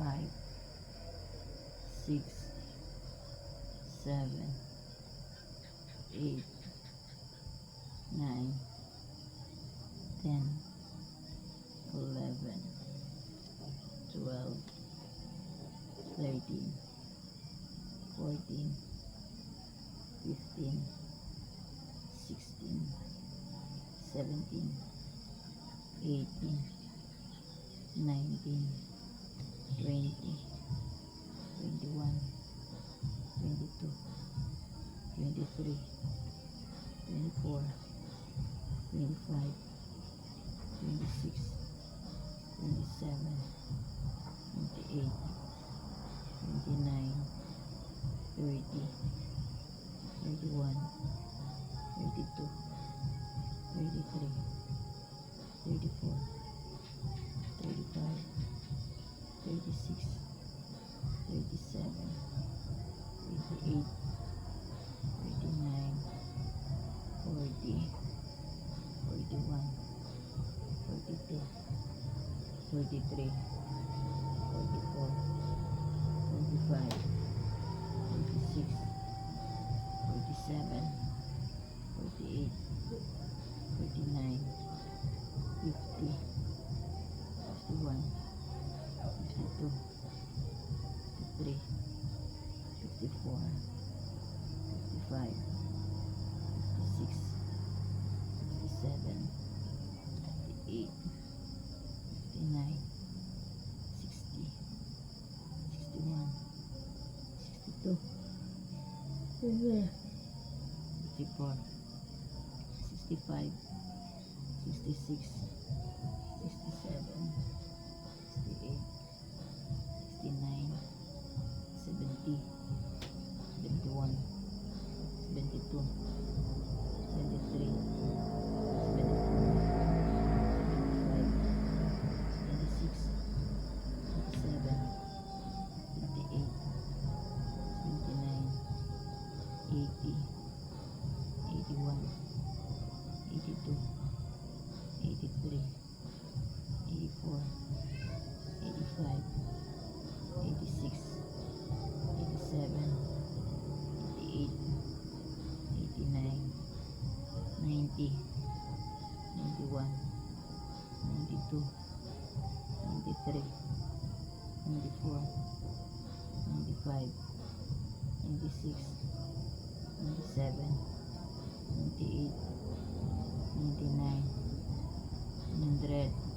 5, 6, 7, 8, 9, 10, 11, 12, 13, 14, 15, 16, 17, 18, 19, 20, 21, 22, 23, 24, 25, 26, 27, 28, 29, 30, 31, 32, 33, 34, 35, 36, 37, 38, 39, 40, 41, 42, 43, 44, 45, 46, 47, 48, 49, 50, 51, 52, 53, 54, 55, 56, 57, 58, 59, 60, 61, 62, 64, 65, 66, 67, 68, 69, 70, 71, 72, 73, 74, 75, 76, 77, 78, 79, 80, 81, 82, 83, 84, 85, 86, 87, 88, 89, 90, 91, 92, 93, 94, 95, 96, 97, 98, 99, 100,